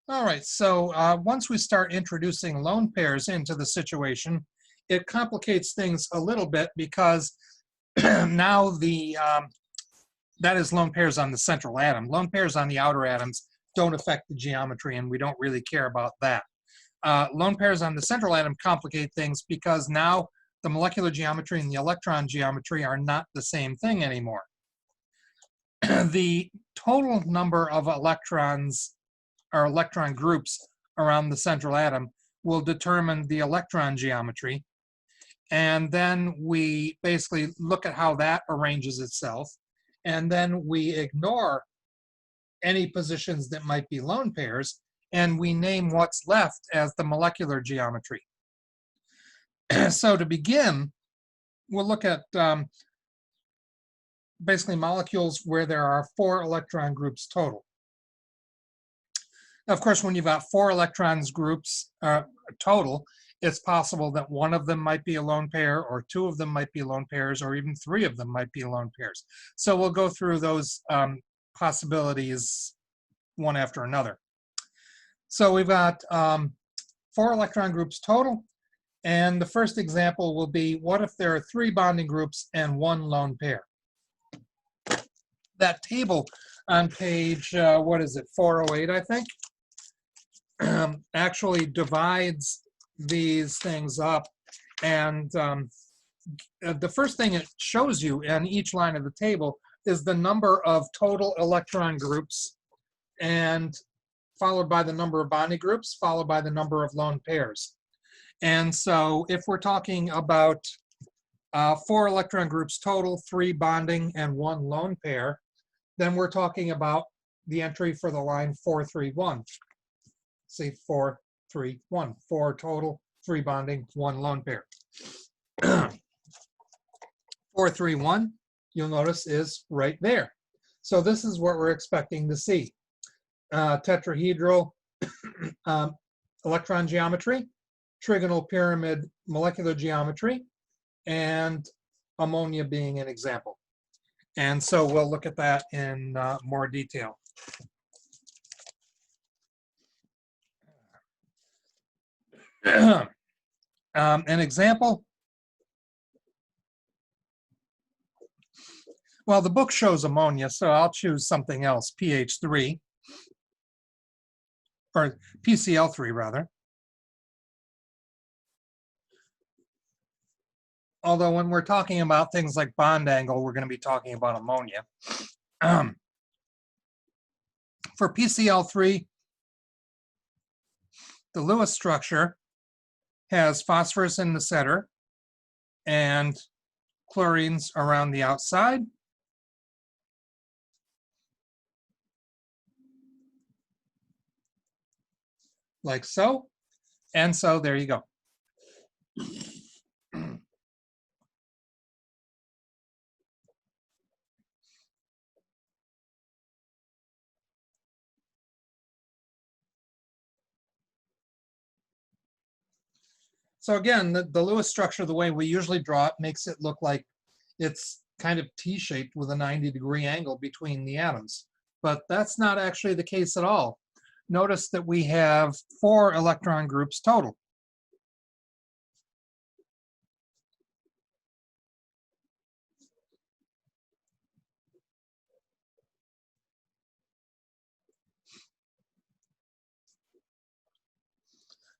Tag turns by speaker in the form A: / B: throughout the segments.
A: All right, so once we start introducing lone pairs into the situation, it complicates things a little bit because now that is lone pairs on the central atom. Lone pairs on the outer atoms don't affect the geometry, and we don't really care about that. Lone pairs on the central atom complicate things because now the molecular geometry and the electron geometry are not the same thing anymore. The total number of electrons or electron groups around the central atom will determine the electron geometry. And then we basically look at how that arranges itself. And then we ignore any positions that might be lone pairs, and we name what's left as the molecular geometry. So to begin, we'll look at basically molecules where there are 4 electron groups total. Of course, when you've got 4 electrons groups total, it's possible that one of them might be a lone pair, or 2 of them might be lone pairs, or even 3 of them might be lone pairs. So we'll go through those possibilities one after another. So we've got 4 electron groups total, and the first example will be, what if there are 3 bonding groups and 1 lone pair? That table on page, what is it, 408, I think, actually divides these things up. And the first thing it shows you in each line of the table is the number of total electron groups, and followed by the number of bonding groups, followed by the number of lone pairs. And so if we're talking about 4 electron groups total, 3 bonding, and 1 lone pair, then we're talking about the entry for the line 431. See, 431, 4 total, 3 bonding, 1 lone pair. 431, you'll notice, is right there. So this is what we're expecting to see. Tetrahedral electron geometry, trigonal pyramid molecular geometry, and ammonia being an example. And so we'll look at that in more detail. An example. Well, the book shows ammonia, so I'll choose something else, PH3, or PCl3 rather. Although when we're talking about things like bond angle, we're going to be talking about ammonia. For PCl3, the Lewis structure has phosphorus in the center and chlorines around the outside. Like so. And so there you go. So again, the Lewis structure, the way we usually draw it, makes it look like it's kind of T-shaped with a 90-degree angle between the atoms. But that's not actually the case at all. Notice that we have 4 electron groups total.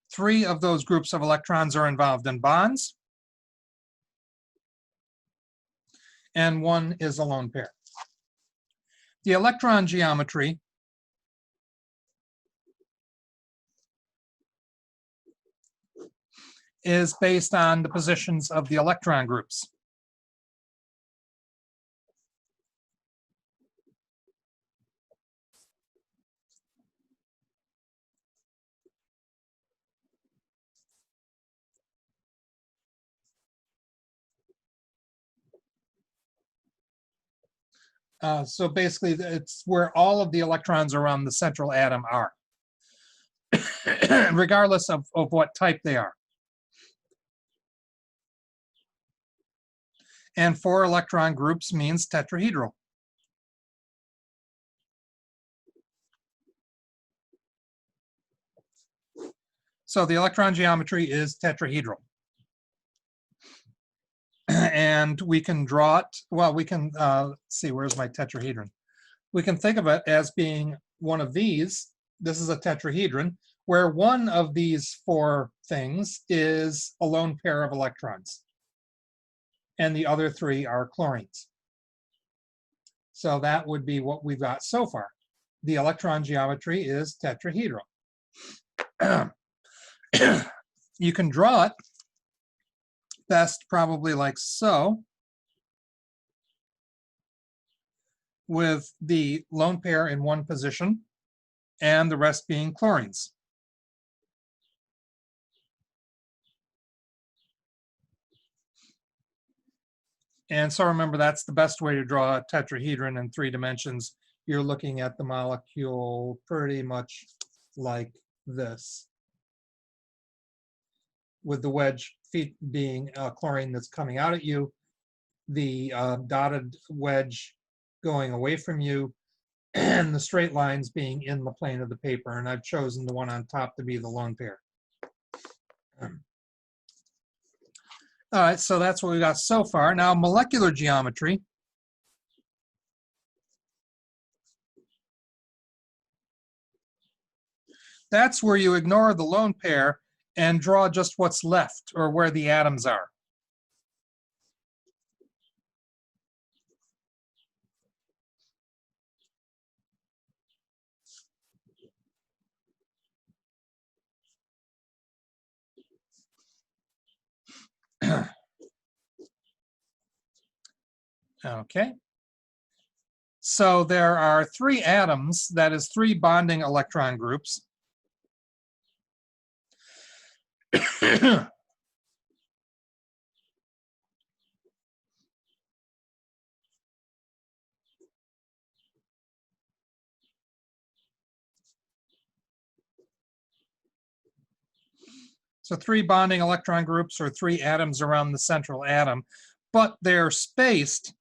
A: Three of those groups of electrons are involved in bonds, and 1 is a lone pair. The electron geometry is based on the positions of the electron groups. So basically, it's where all of the electrons around the central atom are, regardless of what type they are. And 4 electron groups means tetrahedral. So the electron geometry is tetrahedral. And we can draw it, well, we can, see, where's my tetrahedron? We can think of it as being one of these. This is a tetrahedron, where one of these four things is a lone pair of electrons, and the other three are chlorines. So that would be what we've got so far. The electron geometry is tetrahedral. You can draw it best probably like so, with the lone pair in one position and the rest being chlorines. And so remember, that's the best way to draw a tetrahedron in 3 dimensions. You're looking at the molecule pretty much like this, with the wedge feet being chlorine that's coming out at you, the dotted wedge going away from you, and the straight lines being in the plane of the paper. And I've chosen the one on top to be the lone pair. All right, so that's what we got so far. Now, molecular geometry. That's where you ignore the lone pair and draw just what's left, or where the atoms are. Okay. So there are 3 atoms, that is 3 bonding electron groups. So 3 bonding electron groups, or 3 atoms around the central atom, but they're spaced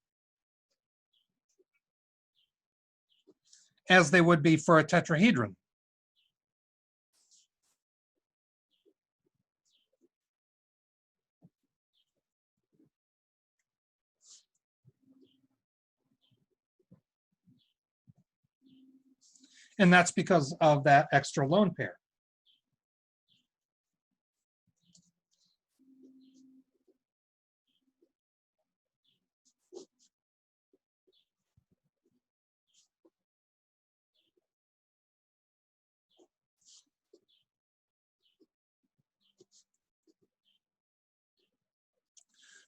A: as they would be for a tetrahedron. And that's because of that extra lone pair.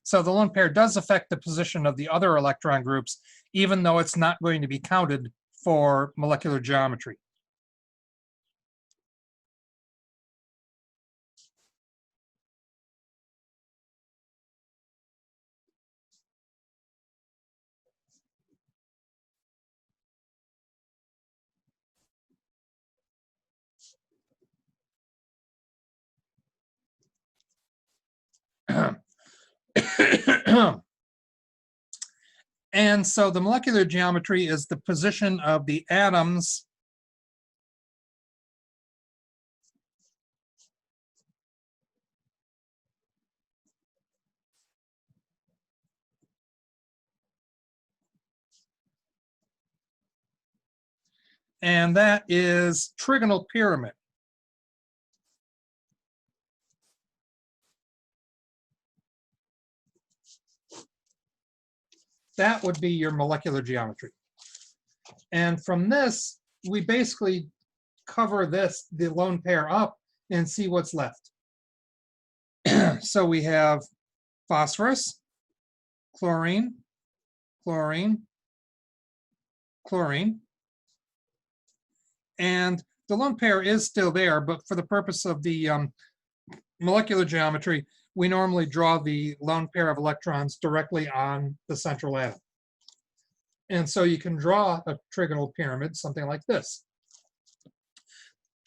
A: So the lone pair does affect the position of the other electron groups, even though it's not going to be counted for molecular geometry. And so the molecular geometry is the position of the atoms and that is trigonal pyramid. That would be your molecular geometry. And from this, we basically cover this, the lone pair, up and see what's left. So we have phosphorus, chlorine, chlorine, chlorine. And the lone pair is still there, but for the purpose of the molecular geometry, we normally draw the lone pair of electrons directly on the central atom. And so you can draw a trigonal pyramid, something like this.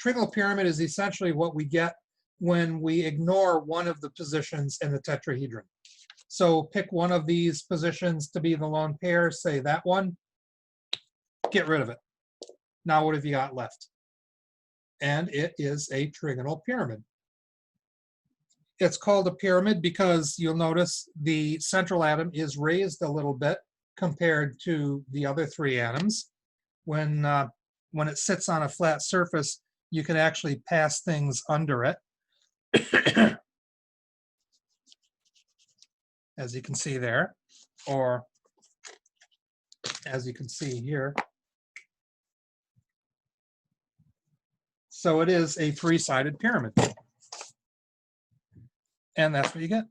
A: Trigonal pyramid is essentially what we get when we ignore one of the positions in the tetrahedron. So pick one of these positions to be the lone pair, say that one, get rid of it. Now what have you got left? And it is a trigonal pyramid. It's called a pyramid because you'll notice the central atom is raised a little bit compared to the other three atoms. When it sits on a flat surface, you can actually pass things under it. As you can see there, or as you can see here. So it is a three-sided pyramid. And that's what you get.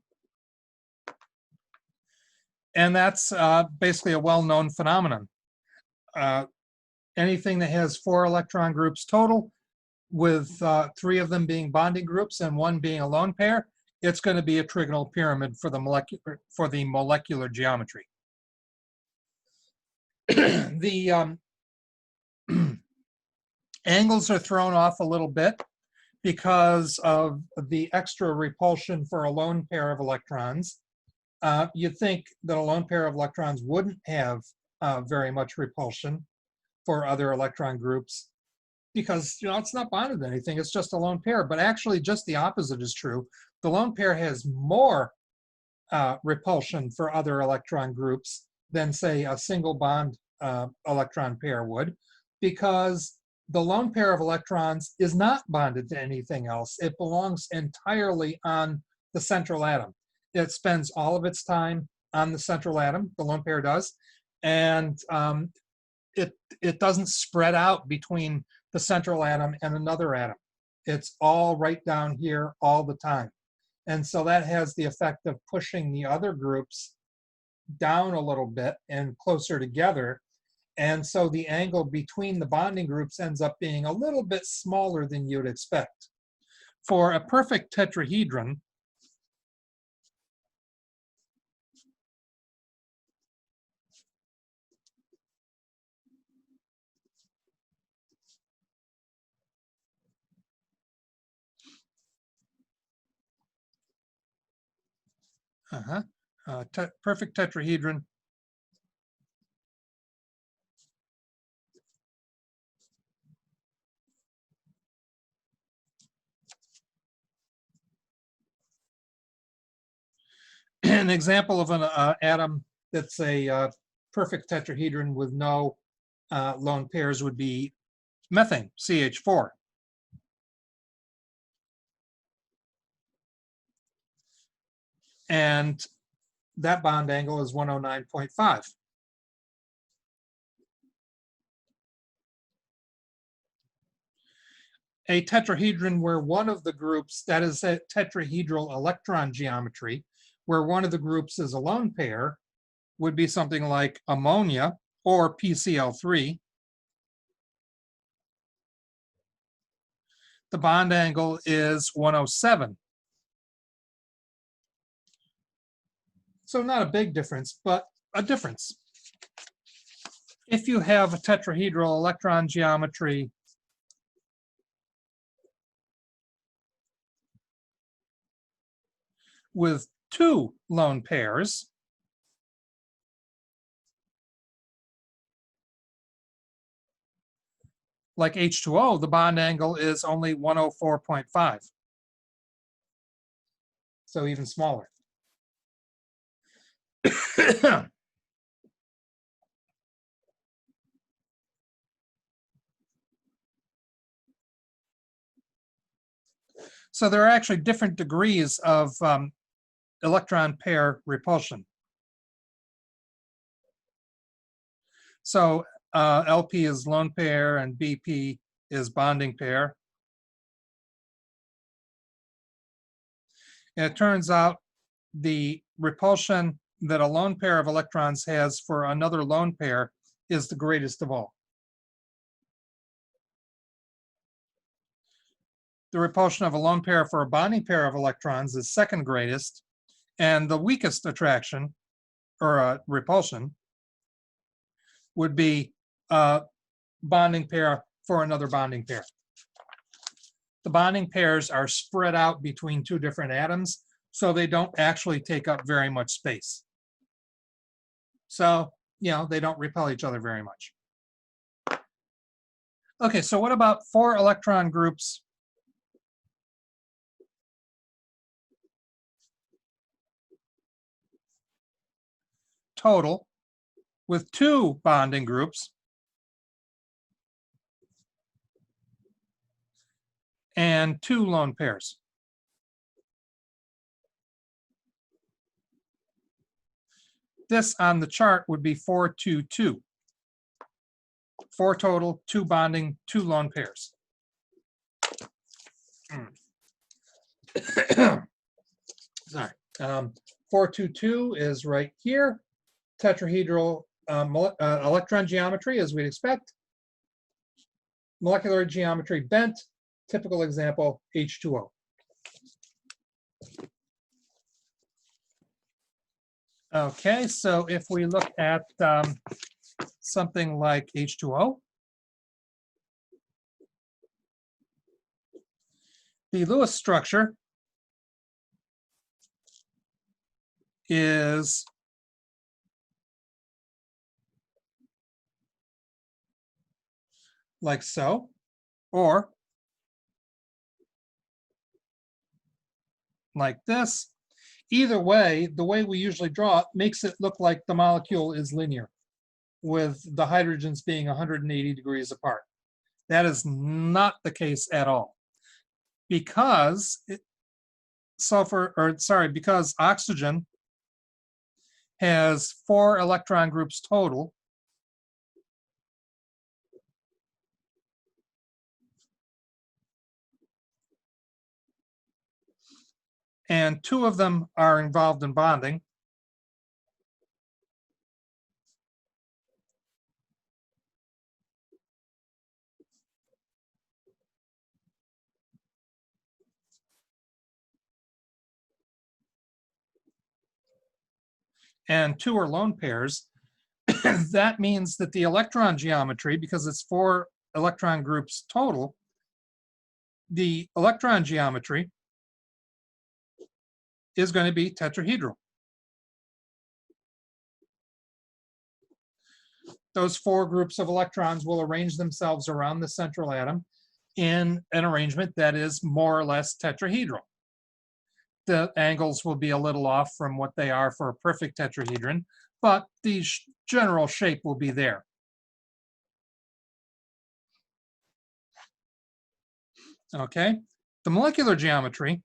A: And that's basically a well-known phenomenon. Anything that has 4 electron groups total, with 3 of them being bonding groups and 1 being a lone pair, it's going to be a trigonal pyramid for the molecular geometry. The angles are thrown off a little bit because of the extra repulsion for a lone pair of electrons. You'd think that a lone pair of electrons wouldn't have very much repulsion for other electron groups because, you know, it's not bonded to anything, it's just a lone pair. But actually just the opposite is true. The lone pair has more repulsion for other electron groups than, say, a single bond electron pair would, because the lone pair of electrons is not bonded to anything else. It belongs entirely on the central atom. It spends all of its time on the central atom, the lone pair does, and it doesn't spread out between the central atom and another atom. It's all right down here all the time. And so that has the effect of pushing the other groups down a little bit and closer together. And so the angle between the bonding groups ends up being a little bit smaller than you'd expect. For a perfect tetrahedron, perfect tetrahedron an example of an atom that's a perfect tetrahedron with no lone pairs would be methane, CH4. And that bond angle is 109.5. A tetrahedron where one of the groups, that is a tetrahedral electron geometry, where one of the groups is a lone pair, would be something like ammonia or PCl3. The bond angle is 107. So not a big difference, but a difference. If you have a tetrahedral electron geometry with 2 lone pairs, like H2O, the bond angle is only 104.5. So even smaller. So there are actually different degrees of electron pair repulsion. So LP is lone pair and BP is bonding pair. And it turns out the repulsion that a lone pair of electrons has for another lone pair is the greatest of all. The repulsion of a lone pair for a bonding pair of electrons is second greatest, and the weakest attraction, or repulsion, would be a bonding pair for another bonding pair. The bonding pairs are spread out between 2 different atoms, so they don't actually take up very much space. So, you know, they don't repel each other very much. Okay, so what about 4 electron groups total with 2 bonding groups and 2 lone pairs. This on the chart would be 4, 2, 2. 4 total, 2 bonding, 2 lone pairs. Sorry. 4, 2, 2 is right here. Tetrahedral electron geometry, as we'd expect. Molecular geometry bent. Typical example, H2O. Okay, so if we look at something like H2O, the Lewis structure is like so, or like this. Either way, the way we usually draw it makes it look like the molecule is linear, with the hydrogens being 180 degrees apart. That is not the case at all, because because oxygen has 4 electron groups total, and 2 of them are involved in bonding. And 2 are lone pairs. That means that the electron geometry, because it's 4 electron groups total, the electron geometry is going to be tetrahedral. Those 4 groups of electrons will arrange themselves around the central atom in an arrangement that is more or less tetrahedral. The angles will be a little off from what they are for a perfect tetrahedron, but the general shape will be there. Okay, the molecular geometry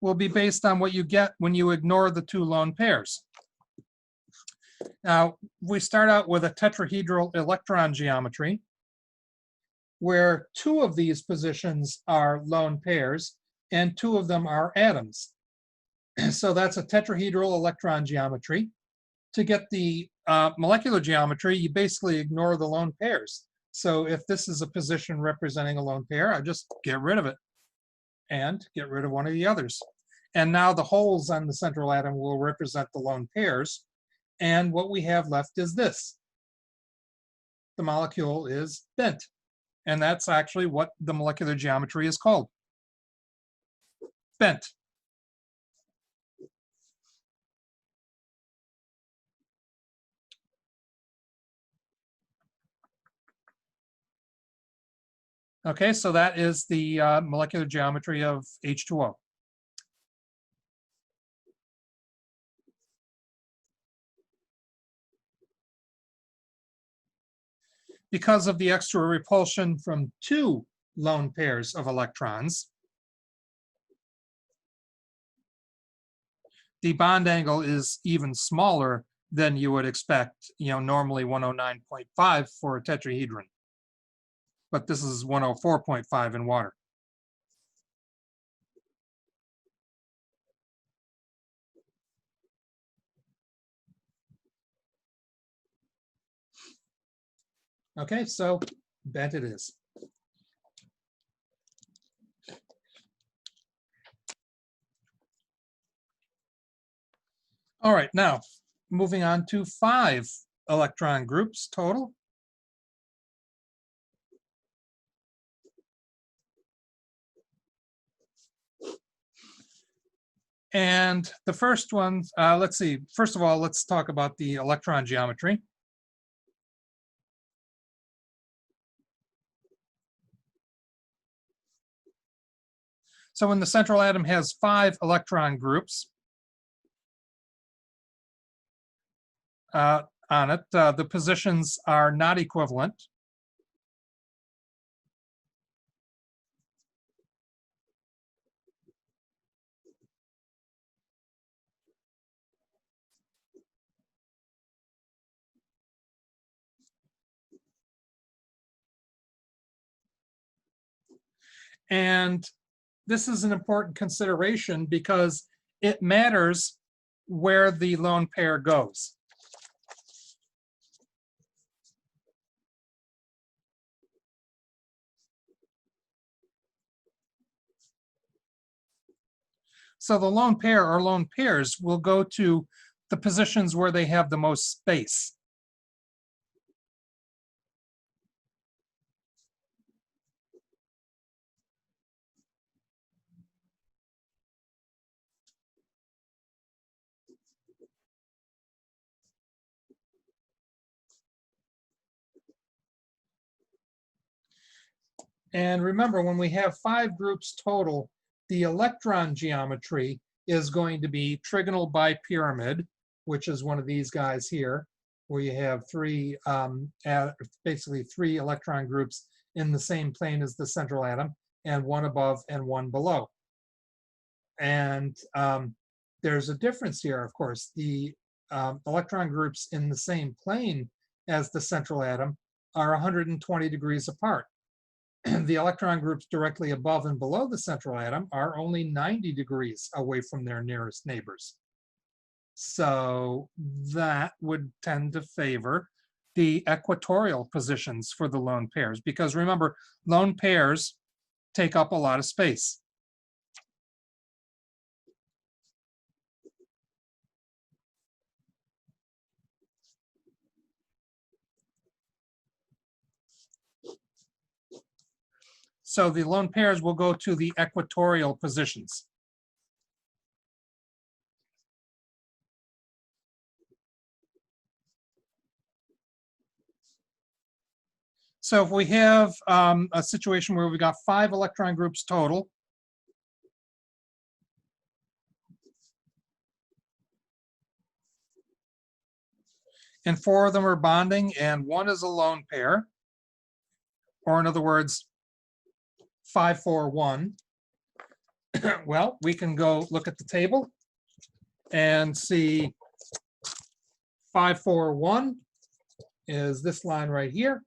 A: will be based on what you get when you ignore the 2 lone pairs. Now, we start out with a tetrahedral electron geometry, where 2 of these positions are lone pairs and 2 of them are atoms. So that's a tetrahedral electron geometry. To get the molecular geometry, you basically ignore the lone pairs. So if this is a position representing a lone pair, I just get rid of it and get rid of one of the others. And now the holes on the central atom will represent the lone pairs. And what we have left is this. The molecule is bent. And that's actually what the molecular geometry is called. Bent. Okay, so that is the molecular geometry of H2O. Because of the extra repulsion from 2 lone pairs of electrons, the bond angle is even smaller than you would expect, normally 109.5 for a tetrahedron. But this is 104.5 in water. Okay, so bent it is. All right, now moving on to 5 electron groups total. And the first one, let's see, first of all, let's talk about the electron geometry. So when the central atom has 5 electron groups on it, the positions are not equivalent. And this is an important consideration because it matters where the lone pair goes. So the lone pair or lone pairs will go to the positions where they have the most space. And remember, when we have 5 groups total, the electron geometry is going to be trigonal bipyramid, which is one of these guys here, where you have basically 3 electron groups in the same plane as the central atom, and 1 above and 1 below. And there's a difference here, of course. The electron groups in the same plane as the central atom are 120 degrees apart. The electron groups directly above and below the central atom are only 90 degrees away from their nearest neighbors. So that would tend to favor the equatorial positions for the lone pairs, because remember, lone pairs take up a lot of space. So the lone pairs will go to the equatorial positions. So if we have a situation where we got 5 electron groups total, and 4 of them are bonding and 1 is a lone pair, or in other words, 5, 4, 1. Well, we can go look at the table and see 5, 4, 1 is this line right here.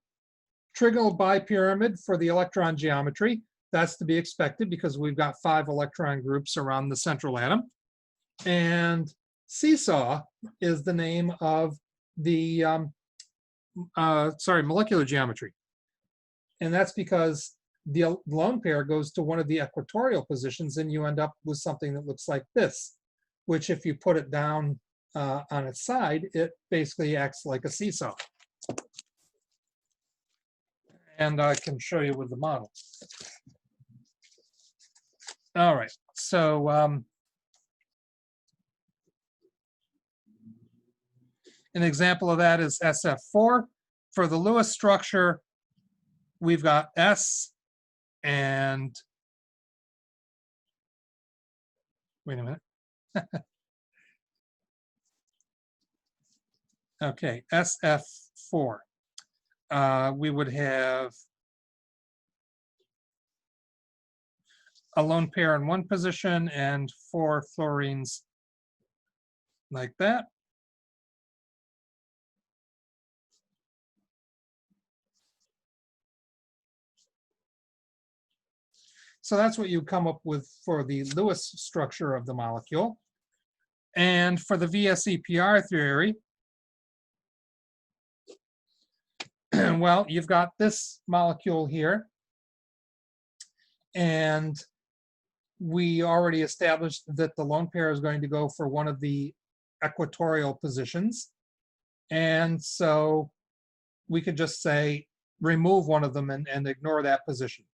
A: Trigonal bipyramid for the electron geometry. That's to be expected because we've got 5 electron groups around the central atom. And seesaw is the name of the molecular geometry. And that's because the lone pair goes to one of the equatorial positions and you end up with something that looks like this, which if you put it down on its side, it basically acts like a seesaw. And I can show you with the model. All right, so an example of that is SF4. For the Lewis structure, we've got S and, wait a minute. Okay, SF4. We would have a lone pair in one position and 4 fluorines like that. So that's what you come up with for the Lewis structure of the molecule. And for the VSEPR theory, well, you've got this molecule here. And we already established that the lone pair is going to go for one of the equatorial positions. And so we could just say, remove one of them and ignore that position.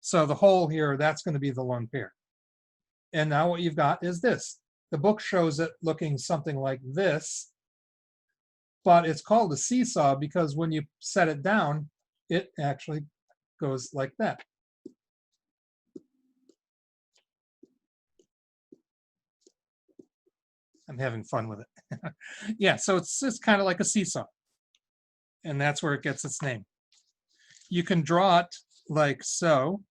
A: So the whole here, that's going to be the lone pair. And now what you've got is this. The book shows it looking something like this, but it's called a seesaw because when you set it down, it actually goes like that. I'm having fun with it. Yeah, so it's kind of like a seesaw. And that's where it gets its name. You can draw it like so.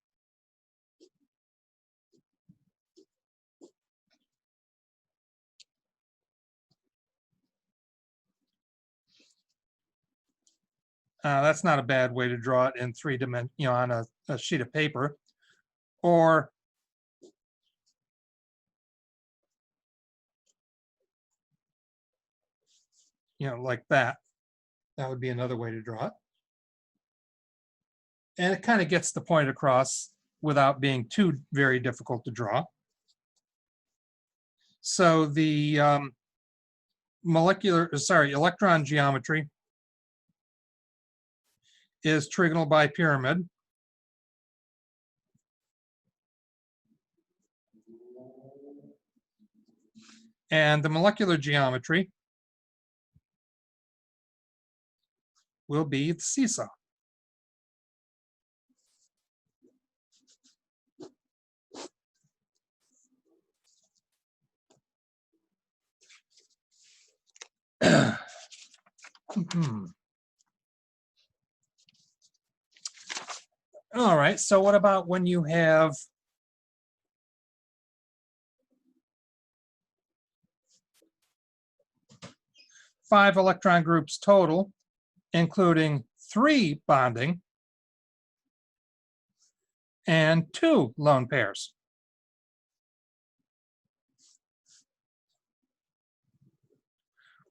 A: That's not a bad way to draw it in 3-dimensional, on a sheet of paper. Or like that. That would be another way to draw it. And it kind of gets the point across without being too very difficult to draw. So the electron geometry is trigonal bipyramid. And the molecular geometry will be the seesaw. All right, so what about when you have five electron groups total, including 3 bonding and 2 lone pairs?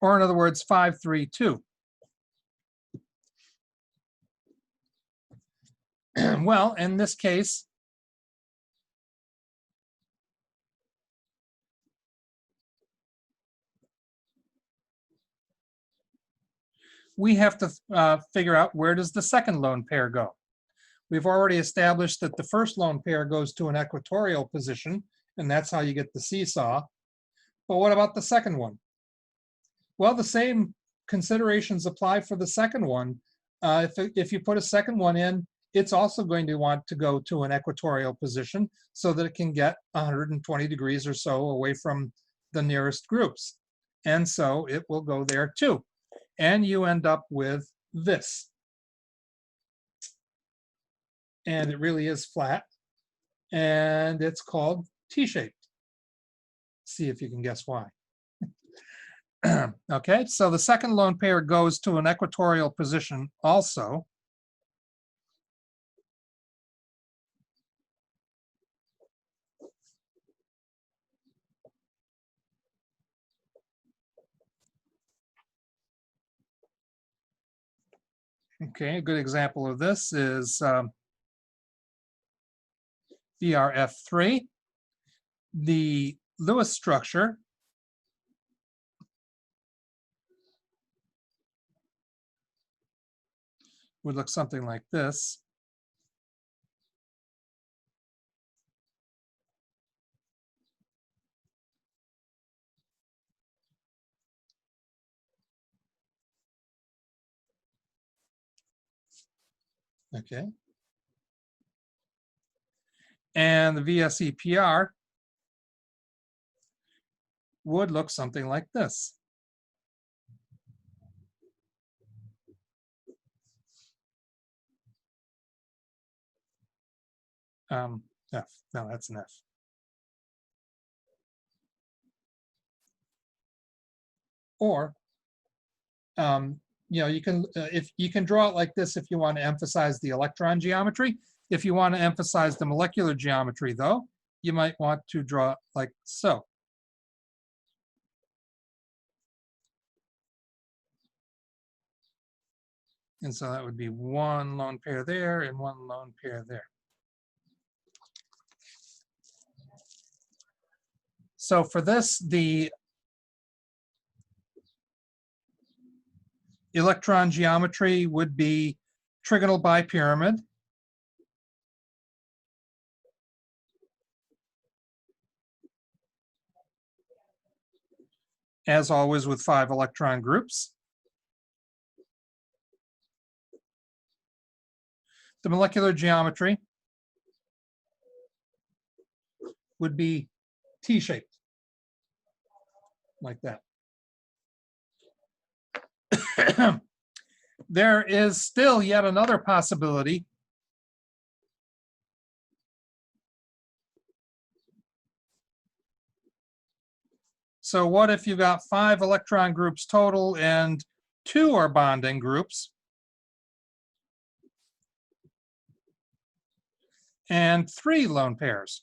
A: Or in other words, 5, 3, 2. Well, in this case, we have to figure out, where does the second lone pair go? We've already established that the first lone pair goes to an equatorial position, and that's how you get the seesaw. But what about the second one? Well, the same considerations apply for the second one. If you put a second one in, it's also going to want to go to an equatorial position so that it can get 120 degrees or so away from the nearest groups. And so it will go there too. And you end up with this. And it really is flat. And it's called T-shaped. See if you can guess why. Okay, so the second lone pair goes to an equatorial position also. Okay, a good example of this is BRF3. The Lewis structure would look something like this. Okay. And the VSEPR would look something like this. F, no, that's an F. Or, you can, if you can draw it like this if you want to emphasize the electron geometry. If you want to emphasize the molecular geometry, though, you might want to draw it like so. And so that would be 1 lone pair there and 1 lone pair there. So for this, the electron geometry would be trigonal bipyramid. As always with 5 electron groups. The molecular geometry would be T-shaped. like that. There is still yet another possibility. So what if you got 5 electron groups total and 2 are bonding groups? And 3 lone pairs.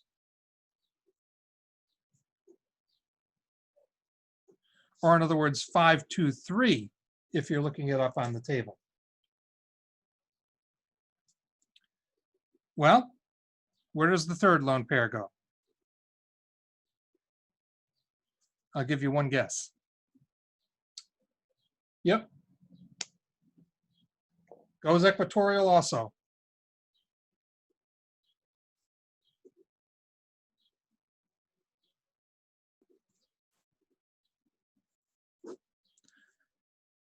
A: Or in other words, 5, 2, 3, if you're looking it up on the table. Well, where does the third lone pair go? I'll give you one guess. Yep. Goes equatorial also.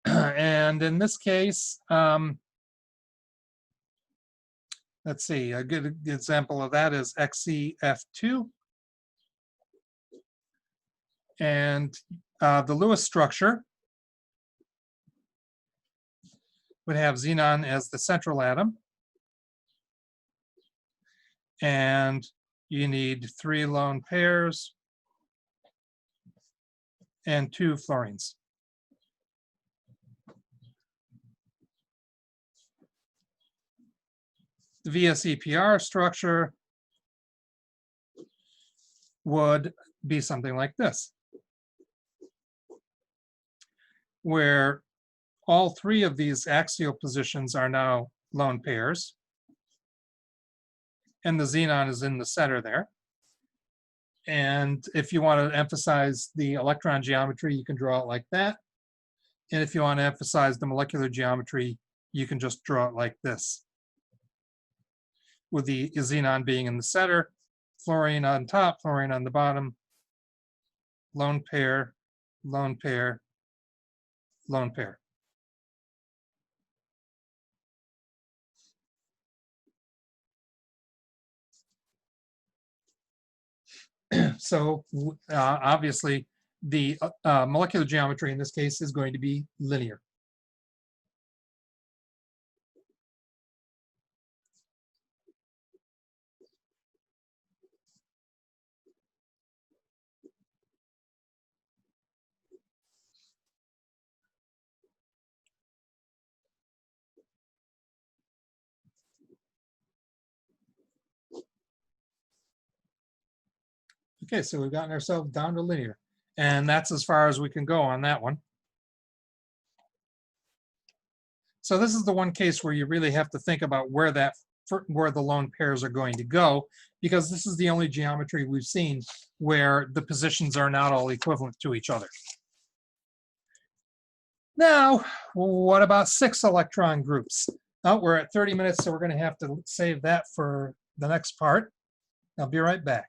A: And in this case, let's see, a good example of that is XeF2. And the Lewis structure would have xenon as the central atom. And you need 3 lone pairs and 2 fluorines. The VSEPR structure would be something like this, where all 3 of these axial positions are now lone pairs, and the xenon is in the center there. And if you want to emphasize the electron geometry, you can draw it like that. And if you want to emphasize the molecular geometry, you can just draw it like this, with the xenon being in the center, fluorine on top, fluorine on the bottom, lone pair, lone pair, lone pair. So obviously, the molecular geometry in this case is going to be linear. Okay, so we've gotten ourselves down to linear, and that's as far as we can go on that one. So this is the one case where you really have to think about where the lone pairs are going to go, because this is the only geometry we've seen where the positions are not all equivalent to each other. Now, what about 6 electron groups? Oh, we're at 30 minutes, so we're going to have to save that for the next part. I'll be right back.